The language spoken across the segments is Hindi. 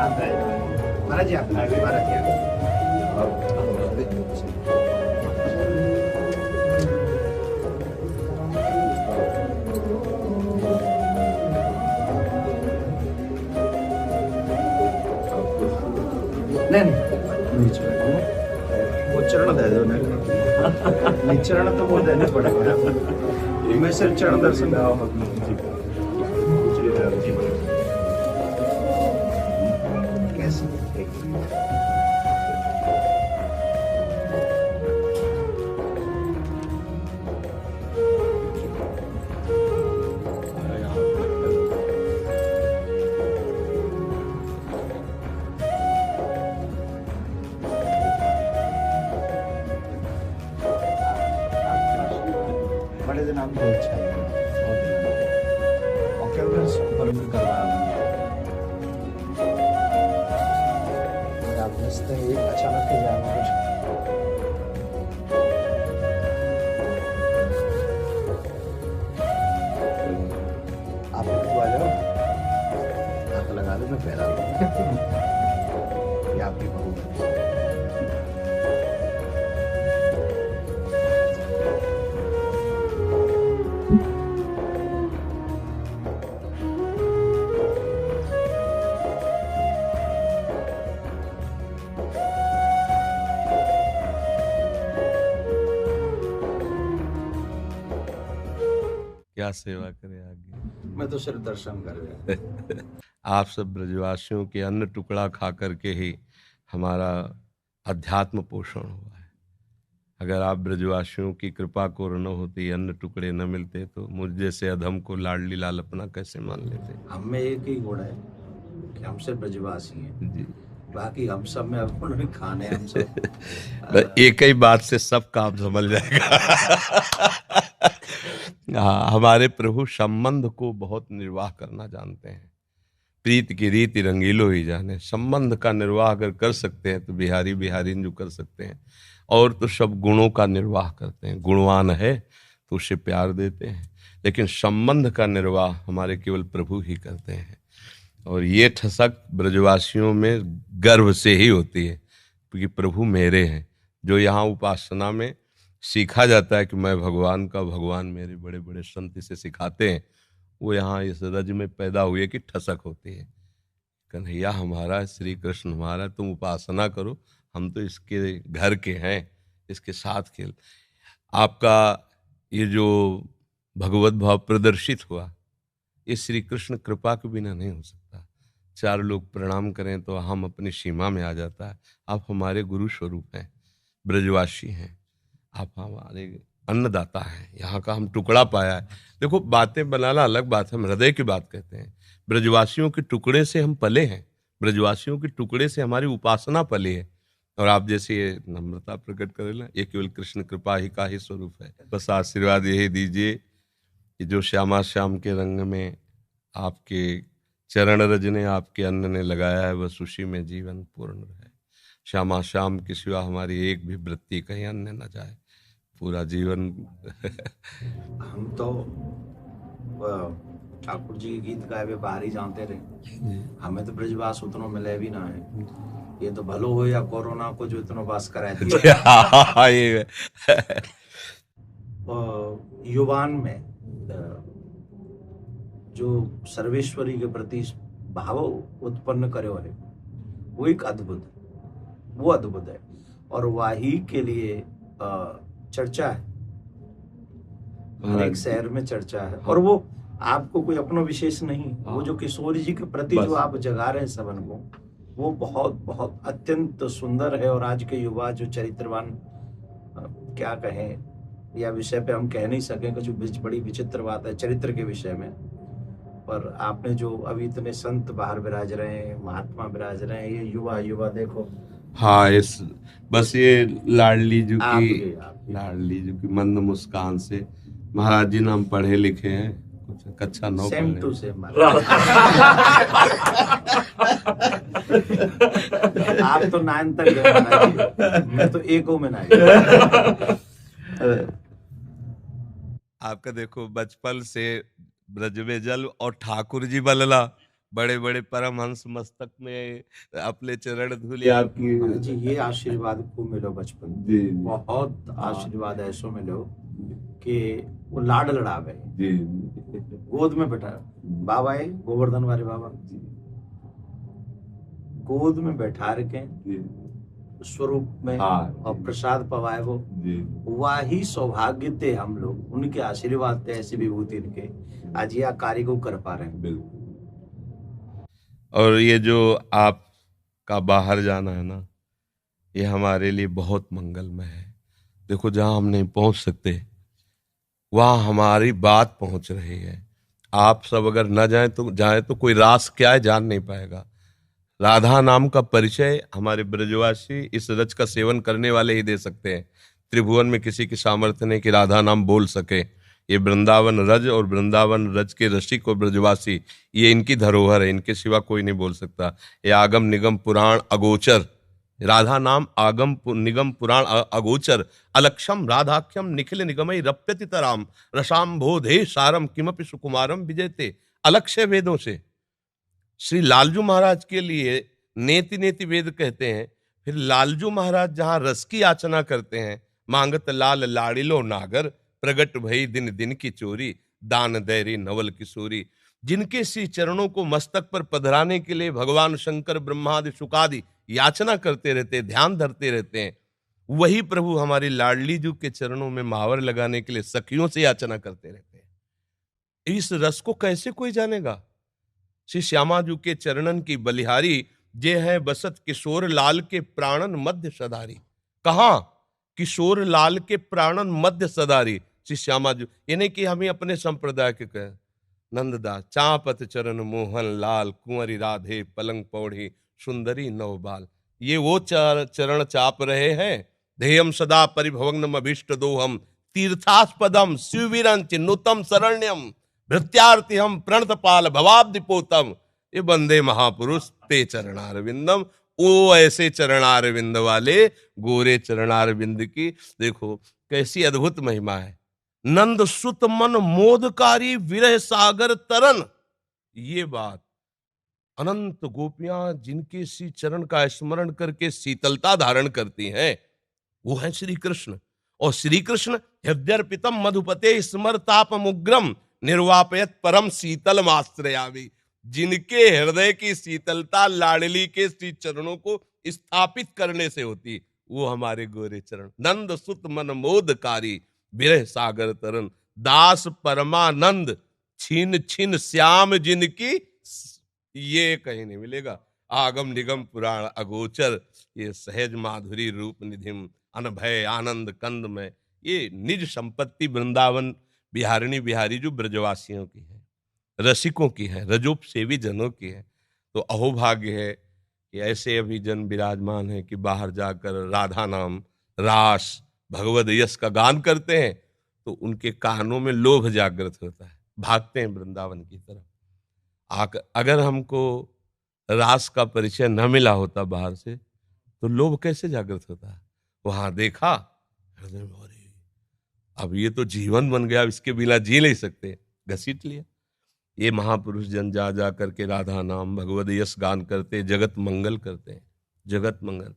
आता है महाराज जी, आता है महाराज जी, आता है। नहीं नहीं, नीचे बैठो। वो चरण दे दो नहीं, चरण तो वो देने पड़ेगा। मैं सिर्फ चरण दर्शन कैसे बड़े दिन आपको इच्छा है और क्या मैं संपर्क कर रहा हूँ। आप रिश्ते एक अचानक ही जाना कुछ आप आ जाओ, हाथ लगा दो, मैं पैरा ये आपकी बहू है। क्या सेवा करे आगे। मैं तो सिर्फ दर्शन कर रहा। आप सब ब्रजवासियों के अन्न टुकड़ा खा करके ही हमारा अध्यात्म पोषण हुआ है। अगर आप ब्रजवासियों की कृपा को न होती, अन्न टुकड़े न मिलते, तो मुझ जैसे अधम को लाडली लाल अपना कैसे मान लेते। हम में एक ही गुण है कि हम सिर्फ ब्रजवासी हैं जी, बाकी हम सब में अब उन्होंने खाने हम सब एक ही बात से सब काम समझ जाएगा। हाँ, हमारे प्रभु संबंध को बहुत निर्वाह करना जानते हैं। प्रीत की रीति रंगीलो ही जाने। संबंध का निर्वाह अगर कर सकते हैं तो बिहारी बिहारी जो कर सकते हैं, और तो सब गुणों का निर्वाह करते हैं। गुणवान है तो उसे प्यार देते हैं, लेकिन संबंध का निर्वाह हमारे केवल प्रभु ही करते हैं। और ये ठसक ब्रजवासियों में गर्व से ही होती है, क्योंकि प्रभु मेरे हैं। जो यहाँ उपासना में सीखा जाता है कि मैं भगवान का, भगवान मेरे, बड़े बड़े संत इसे सिखाते हैं, वो यहाँ इस रज में पैदा हुए कि ठसक होती है। कन्हैया हमारा, श्री कृष्ण हमारा, तुम उपासना करो, हम तो इसके घर के हैं, इसके साथ खेल। आपका ये जो भगवत भाव प्रदर्शित हुआ, ये श्री कृष्ण कृपा के बिना नहीं हो सकता। चार लोग प्रणाम करें तो हम अपनी सीमा में आ जाता है। आप हमारे गुरु स्वरूप हैं, ब्रजवासी हैं, आप हमारे अन्नदाता हैं। यहाँ का हम टुकड़ा पाया है। देखो, बातें बनाना अलग बात है, हम हृदय की बात कहते हैं। ब्रजवासियों के टुकड़े से हम पले हैं, ब्रजवासियों के टुकड़े से हमारी उपासना पली है। और आप जैसे ये नम्रता प्रकट करें, ये केवल कृष्ण कृपा ही का ही स्वरूप है। बस आशीर्वाद यही दीजिए कि जो श्यामा श्याम के रंग में आपके चरण रज ने, आपके अन्न ने लगाया है, बस उसी में जीवन पूर्ण रहे। श्यामा श्याम के सिवा हमारी एक भी वृत्ति कहीं अन्य न जाए, पूरा जीवन। हम तो ठाकुर जी के गीत गाए हुए बाहर ही जानते रहे, हमें तो ब्रजवास उतना मिले भी ना है। ये तो भलो हो या कोरोना को जो इतना वास कराए दिया। ये युवान में जो सर्वेश्वरी के प्रति भाव उत्पन्न करो है, वो एक अद्भुत, वो अद्भुत है। और वही के लिए चर्चा है, हर एक शहर में चर्चा है। और वो आपको कोई अपना विशेष नहीं, वो जो किशोर जी के प्रति जो आप जगा रहे हैं सबन को, वो बहुत बहुत अत्यंत सुंदर है। और आज के युवा जो चरित्रवान, क्या कहें, या विषय पे हम कह नहीं सकें, कुछ बड़ी विचित्र बात है चरित्र के विषय में। पर आपने जो अभी इतने संत बाहर विराज रहे हैं, महात्मा विराज रहे हैं, ये युवा युवा देखो। हाँ, इस बस ये लाडली जी की, लाडली जी की मंद मुस्कान से, महाराज जी नाम पढ़े लिखे हैं, कुछ कक्षा 9 सेम टू सेम। आप तो 9 तक गए, मैं तो 1 में ना। आपका देखो, बचपन से ब्रज में जल और ठाकुर जी बलला, बड़े बड़े परमहंस मस्तक में अपने चरण धूले आपकी। हाँ जी, ये आशीर्वाद खूब मिलो बचपन जी में, बहुत आशीर्वाद ऐसो मिलो कि वो लाड लड़ावे, जी गोद में बैठा बाबा है गोवर्धन वाले बाबा, गोद में बैठा रखे स्वरूप में, हाँ, और प्रसाद पवाए वो, वही सौभाग्य थे हम लोग, उनके आशीर्वाद थे, ऐसी विभूति इनके आज यह कार्य को कर पा रहे हैं। बिल्कुल। और ये जो आपका बाहर जाना है ना, ये हमारे लिए बहुत मंगलमय है। देखो, जहां हम नहीं पहुंच सकते वहां हमारी बात पहुंच रही है। आप सब अगर न जाए तो कोई रास क्या है जान नहीं पाएगा। राधा नाम का परिचय हमारे ब्रजवासी इस रज का सेवन करने वाले ही दे सकते हैं। त्रिभुवन में किसी की सामर्थ्य नहीं कि राधा नाम बोल सके। ये वृंदावन रज और वृंदावन रज के रसिक और ब्रजवासी, ये इनकी धरोहर है, इनके सिवा कोई नहीं बोल सकता। ये आगम निगम पुराण अगोचर, राधा नाम आगम निगम पुराण अगोचर, अलक्षम राधाख्यम निखिल निगमई रप्यतितराम रसाम्भोधे सारम किमपि सुकुमारम विजयते। अलक्ष्य वेदों से श्री लालजू महाराज के लिए नेति नेति वेद कहते हैं। फिर लालजू महाराज जहां रस की याचना करते हैं, मांगत लाल लाड़िलो नागर, प्रगट भई दिन दिन की चोरी, दान दैरी नवल किशोरी। जिनके श्री चरणों को मस्तक पर पधराने के लिए भगवान शंकर ब्रह्मादि शुकादि याचना करते रहते, ध्यान धरते रहते हैं, वही प्रभु हमारी लाडली जू के चरणों में महावर लगाने के लिए सखियों से याचना करते रहते हैं। इस रस को कैसे कोई जानेगा? श्री श्यामाजू के चरणन की बलिहारी, जे है बसत किशोर लाल के प्राणन मध्य सदारी। कहा? किशोर लाल के प्राणन मध्य सदारी श्री श्यामाजू। ये नहीं कि हम ही अपने संप्रदाय के कहें। नंददास चापत चरण मोहन लाल, कुंवरी राधे पलंग पौढ़ी, सुंदरी नवबाल। ये वो चरण चाप रहे हैं। ध्येयम सदा परिभवग्नम अभीष्ट दोहम, तीर्थास्पदम शिववीरंच नूतम शरण्यम, भृत्यार्थी हम प्रणतपाल भवाब्दिपोतम। ये बंदे महापुरुष ते चरणारविंदम। ओ ऐसे चरणारविंद वाले गोरे चरणारविंद की देखो कैसी अद्भुत महिमा है। नंद सुत मन मोदकारी विरह सागर तरन। ये बात, अनंत गोपियां जिनके श्री चरण का स्मरण करके शीतलता धारण करती हैं, वो है श्री कृष्ण। और श्री कृष्ण हृदयर्पितम मधुपते स्मरताप मुग्रम, निर्वापयत परम शीतल मास्त्रयामी। जिनके हृदय की शीतलता लाडली के श्री चरणों को स्थापित करने से होती, वो हमारे गोरे चरण। नंद सुत मन मोदकारी विरह सागर तरन, दास परमानंद छीन छीन श्याम जिनकी, ये कहीं नहीं मिलेगा। आगम निगम पुराण अगोचर, ये सहज माधुरी रूप निधिम, अनभय आनंद कंद में। ये निज संपत्ति वृंदावन बिहारिणी बिहारी जो ब्रजवासियों की है, रसिकों की है, रजोप सेवी जनों की है। तो अहोभाग्य है कि ऐसे अभी जन विराजमान है कि बाहर जाकर राधा नाम, रास, भगवद यश का गान करते हैं तो उनके कानों में लोभ जागृत होता है, भागते हैं वृंदावन की तरफ। अगर हमको रास का परिचय न मिला होता बाहर से, तो लोभ कैसे जागृत होता है? वहां देखा, हृदय में अब ये तो जीवन बन गया, इसके बिना जी नहीं सकते, घसीट लिया। ये महापुरुष जन जा जा करके राधा नाम भगवद यश गान करते, जगत मंगल करते हैं, जगत मंगल।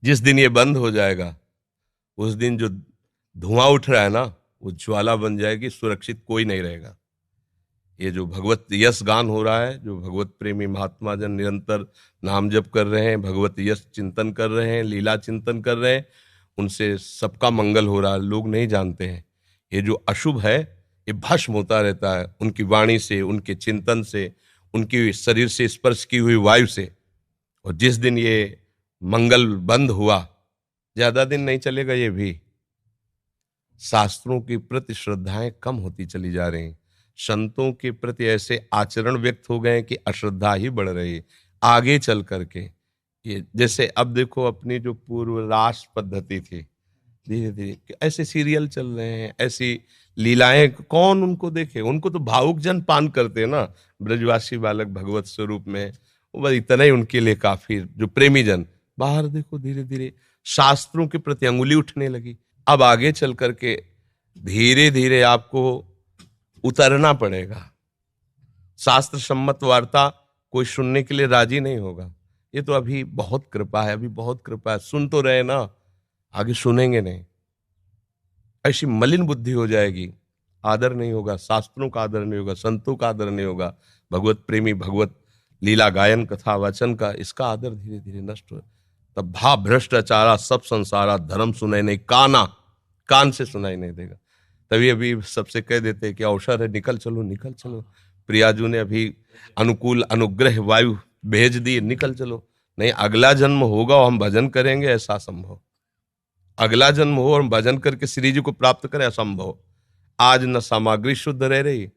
जिस दिन ये बंद हो जाएगा, उस दिन जो धुआं उठ रहा है ना, वो ज्वाला बन जाएगी, सुरक्षित कोई नहीं रहेगा। ये जो भगवत यश गान हो रहा है, जो भगवत प्रेमी महात्मा जन निरंतर नाम जप कर रहे हैं, भगवत यश चिंतन कर रहे हैं, लीला चिंतन कर रहे हैं, उनसे सबका मंगल हो रहा है। लोग नहीं जानते हैं ये जो अशुभ है ये भस्म होता रहता है उनकी वाणी से, उनके चिंतन से, उनकी शरीर से स्पर्श की हुई वायु से। और जिस दिन ये मंगल बंद हुआ, ज्यादा दिन नहीं चलेगा, ये भी शास्त्रों के प्रति श्रद्धाएं कम होती चली जा रही, संतों के प्रति ऐसे आचरण व्यक्त हो गए कि अश्रद्धा ही बढ़ रही आगे चल करके। ये जैसे अब देखो, अपनी जो पूर्व रास पद्धति थी, धीरे धीरे ऐसे सीरियल चल रहे हैं, ऐसी लीलाएं, कौन उनको देखे? उनको तो भावुक जन पान करते हैं ना, ब्रजवासी बालक भगवत स्वरूप में, वो बस इतना ही उनके लिए काफी। जो प्रेमी जन बाहर देखो, धीरे धीरे शास्त्रों के प्रति अंगुली उठने लगी। अब आगे चल करके धीरे धीरे आपको उतरना पड़ेगा, शास्त्र सम्मत वार्ता कोई सुनने के लिए राजी नहीं होगा। ये तो अभी बहुत कृपा है, अभी बहुत कृपा है, सुन तो रहे ना, आगे सुनेंगे नहीं। ऐसी मलिन बुद्धि हो जाएगी, आदर नहीं होगा, शास्त्रों का आदर नहीं होगा, संतों का आदर नहीं होगा, भगवत प्रेमी, भगवत लीला गायन कथा वचन का, इसका आदर धीरे धीरे नष्ट हो। तब भा भ्रष्टाचारा सब संसारा, धर्म सुनाई नहीं, कान से सुनाई नहीं देगा। तभी अभी सबसे कह देते कि अवसर है, निकल चलो निकल चलो। प्रियाजू ने अभी अनुकूल अनुग्रह वायु भेज दिए, निकल चलो। नहीं, अगला जन्म होगा और हम भजन करेंगे, ऐसा संभव। अगला जन्म हो और हम भजन करके श्री जी को प्राप्त करें, असंभव। आज न सामग्री शुद्ध रह रही।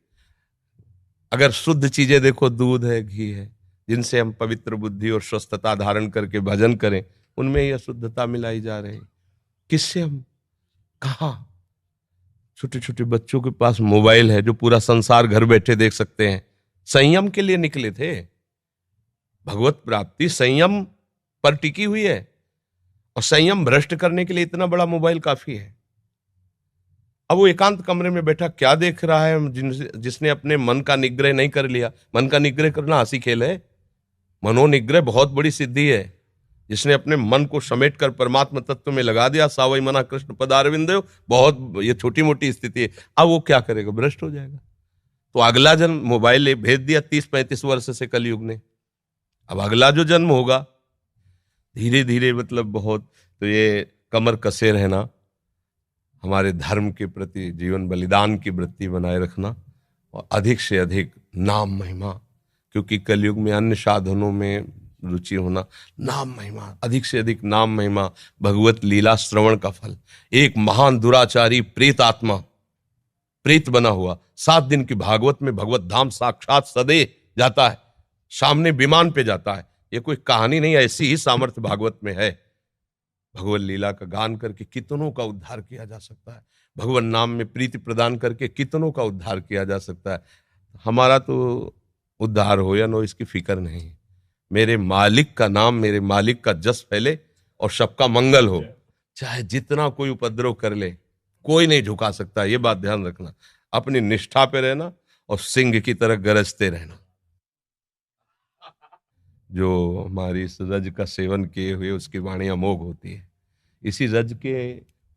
अगर शुद्ध चीजें देखो, दूध है, घी है, जिनसे हम पवित्र बुद्धि और स्वस्थता धारण करके भजन करें, उनमें यह शुद्धता मिलाई जा रही। किससे हम कहा? छोटे छोटे बच्चों के पास मोबाइल है जो पूरा संसार घर बैठे देख सकते हैं। संयम के लिए निकले थे। भगवत प्राप्ति संयम पर टिकी हुई है, और संयम भ्रष्ट करने के लिए इतना बड़ा मोबाइल काफी है। अब वो एकांत कमरे में बैठा क्या देख रहा है? जिसने अपने मन का निग्रह नहीं कर लिया। मन का निग्रह करना हंसी खेल है। मनोनिग्रह बहुत बड़ी सिद्धि है। जिसने अपने मन को समेट कर परमात्मा तत्व में लगा दिया, सावई मना कृष्ण पदारविंद, बहुत ये छोटी मोटी स्थिति है। अब वो क्या करेगा? भ्रष्ट हो जाएगा। तो अगला जन्म मोबाइल भेज दिया 30-35 वर्ष से कलयुग ने। अब अगला जो जन्म होगा, धीरे धीरे मतलब बहुत, तो ये कमर कसे रहना, हमारे धर्म के प्रति जीवन बलिदान की वृत्ति बनाए रखना, और अधिक से अधिक नाम महिमा, क्योंकि कलयुग में अन्य साधनों में रुचि होना, नाम महिमा, अधिक से अधिक नाम महिमा, भगवत लीला श्रवण का फल। एक महान दुराचारी प्रेत आत्मा, प्रेत बना हुआ, 7 दिन की भागवत में भगवत धाम साक्षात सदे जाता है, सामने विमान पे जाता है। ये कोई कहानी नहीं, ऐसी ही सामर्थ्य भागवत में है। भगवत लीला का गान करके कितनों का उद्धार किया जा सकता है। भगवान नाम में प्रीति प्रदान करके कितनों का उद्धार किया जा सकता है। हमारा तो उद्धार हो या नो, इसकी फिक्र नहीं। मेरे मालिक का नाम, मेरे मालिक का जस फैले और सबका मंगल हो। चाहे जितना कोई उपद्रव कर ले, कोई नहीं झुका सकता। ये बात ध्यान रखना। अपनी निष्ठा पे रहना और सिंह की तरह गरजते रहना। जो हमारी इस रज का सेवन किए हुए, उसकी वाणी अमोघ होती है। इसी रज के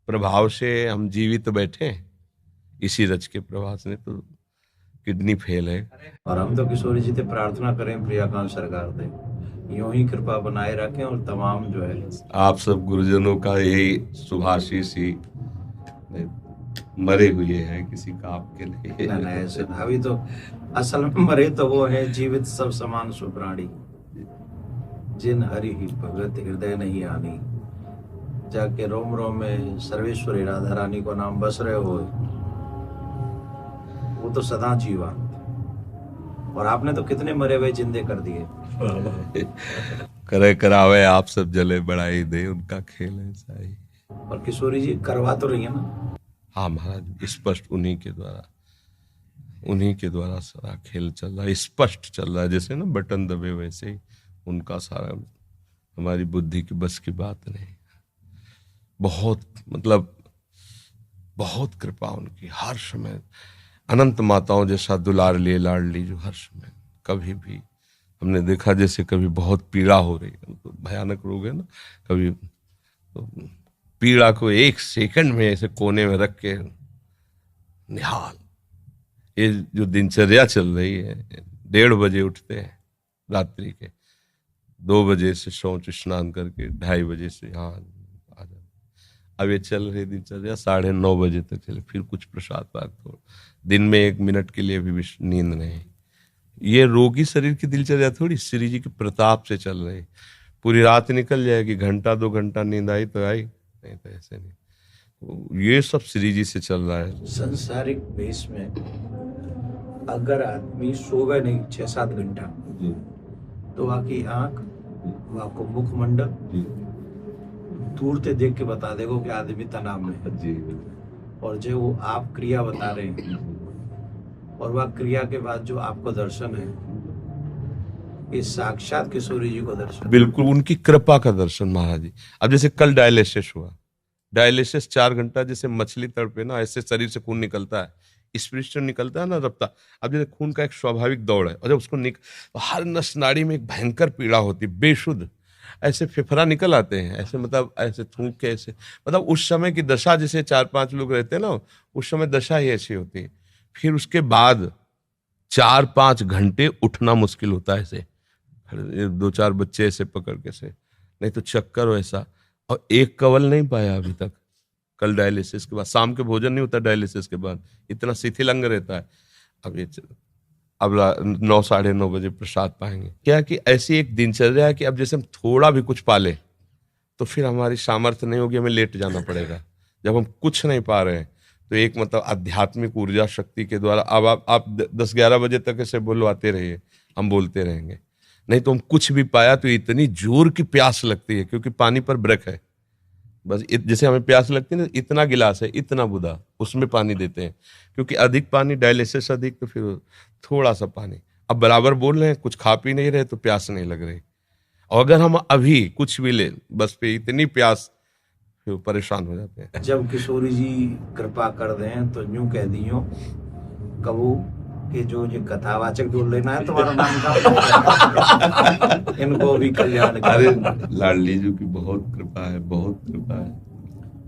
प्रभाव से हम जीवित बैठे हैं। इसी रज के प्रभाव से, तो किडनी फेल है। और हम तो किशोरी जी से प्रार्थना करें, प्रियाकांत सरकार दे यूं ही कृपा बनाए रखें। और तमाम जो है आप सब गुरुजनों का यही शुभाशीष ही मरे हुए हैं किसी का आपके लिए। ना ऐसे अभी तो असल में मरे तो वो है, जीवित सब समान सुप्राणी, जिन हरि ही भगत हृदय नहीं आनी। जाके रोम रोम में सर्वेश्वरी राधा रानी को नाम बस रहे हो, वो तो सदा जीवन। और आपने तो कितने मरे हुए जिंदे कर दिए। करे करावे आप सब जले बढ़ाई दे, उनका खेल है ऐसा ही। और किशोरी जी करवा तो रही है ना? हाँ महाराज, स्पष्ट उन्हीं के द्वारा सारा खेल चल रहा है, स्पष्ट चल रहा है। जैसे ना बटन दबे, वैसे ही उनका सारा, हमारी बुद्धि की बस की बात नहीं। बहुत मतलब बहुत कृपा उनकी, हर समय अनंत माताओं जैसा दुलार लिए लाडली, जो हर समय कभी भी हमने देखा, जैसे कभी बहुत पीड़ा हो रही है, तो भयानक रोग है ना, कभी तो पीड़ा को 1 सेकंड में ऐसे कोने में रख के निहाल। ये जो दिनचर्या चल रही है, 1:30 बजे उठते हैं रात्रि के, 2 बजे से शौच स्नान करके 2:30 बजे से यहाँ आ जाते। अब ये चल रही दिनचर्या 9:30 बजे तक चले, फिर कुछ प्रसाद पाक, तो दिन में 1 मिनट के लिए भी नींद नहीं। ये रोगी शरीर की दिनचर्या थोड़ी, श्री जी के प्रताप से चल रही। पूरी रात निकल जाएगी, 1-2 घंटा नींद आई तो आई, नहीं तो ऐसे नहीं। तो ये सब श्री जी से चल रहा है। संसारिक बेस में अगर आदमी सोवे नहीं 6-7 घंटा, तो वहाँ की आंख, वहाँ को मुखमंडल दूर से देख के बता देगा कि आदमी तनाव में है जी। और जो वो आप क्रिया बता रहे हैं, और वह क्रिया के बाद जो आपको दर्शन है, ये साक्षात किशोरी जी को दर्शन, बिल्कुल उनकी कृपा का दर्शन महाराज जी। अब जैसे कल डायलिसिस हुआ, डायलिसिस 4 घंटा, जैसे मछली तड़पे ना, ऐसे शरीर से खून निकलता है। स्पिरिचुअल निकलता है ना रफ्ता। अब जैसे खून का एक स्वाभाविक दौड़ है, और जब उसको तो हर नस नाड़ी में एक भयंकर पीड़ा होती है, बेशुद्ध ऐसे फेफड़ा निकल आते हैं, ऐसे मतलब ऐसे थूक के ऐसे, मतलब उस समय की दशा, जैसे 4-5 लोग रहते हैं ना, उस समय दशा ही ऐसी होती है। फिर उसके बाद 4-5 घंटे उठना मुश्किल होता है, ऐसे 2-4 बच्चे ऐसे पकड़ के से, नहीं तो चक्कर हो ऐसा। और एक कवल नहीं पाया अभी तक, कल डायलिसिस के बाद, शाम के भोजन नहीं होता डायलिसिस के बाद, इतना शिथिल अंग रहता है। अब ये अब 9-9:30 बजे प्रसाद पाएंगे। क्या कि ऐसी एक दिनचर्या है कि अब जैसे हम थोड़ा भी कुछ पाले तो फिर हमारी सामर्थ्य नहीं होगी, हमें लेट जाना पड़ेगा। जब हम कुछ नहीं पा रहे हैं तो एक मतलब आध्यात्मिक ऊर्जा शक्ति के द्वारा अब आप 10-11 बजे तक ऐसे बुलवाते रहिए, हम बोलते रहेंगे। नहीं तो हम कुछ भी पाया तो इतनी जोर की प्यास लगती है, क्योंकि पानी पर ब्रेक है। बस जैसे हमें प्यास लगती है ना, इतना गिलास है, इतना बुदा, उसमें पानी देते हैं, क्योंकि अधिक पानी, डायलिसिस अधिक, तो फिर थोड़ा सा पानी। अब बराबर बोल रहे हैं, कुछ खा पी नहीं रहे तो प्यास नहीं लग रही। और अगर हम अभी कुछ भी ले, बस पे इतनी प्यास, फिर परेशान हो जाते हैं। जब किशोरी जी कृपा कर दें तो यूं कह दियो कबू कि जो ये कथावाचक ढूंढ लेना है तुम्हारा नाम का इनको भी कल्याण अरे कर। लाडली जी की बहुत कृपा है, बहुत कृपा है।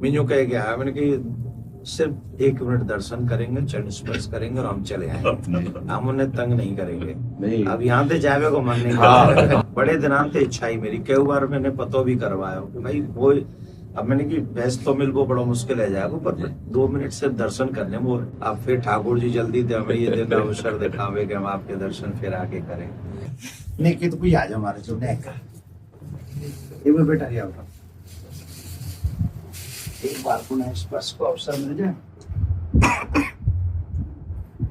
मैं यूं कह गया है, मैंने कि सिर्फ 1 मिनट दर्शन करेंगे, चरण स्पर्श करेंगे और हम चले आएंगे, हम उन्हें तंग नहीं करेंगे। नहीं, अब यहाँ से जावे को मन नहीं करता। बड़े दिनां से इच्छा ही मेरी, कई बार मैंने पतो भी करवाया कि भाई वो, अब मैंने कि भैंस तो मिल वो बड़ा मुश्किल है जाएगा, पर 2 मिनट से दर्शन करने वो। अब फिर ठाकुर जी जल्दी थे हमें ये दिन अवसर दिखावे कि हम आपके दर्शन फिर आके करें। नहीं कि तो कोई आ जाओ हमारे जो का ये भी बेटा या एक बार पुनः स्पर्श को अवसर मिल जाए,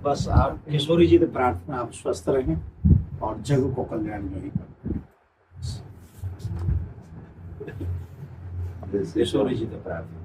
बस आप किशोरी जी से प्रार्थना, आप स्वस्थ रहें और जग को कल्याण में ही करें। किशोरी जी से प्रार्थना।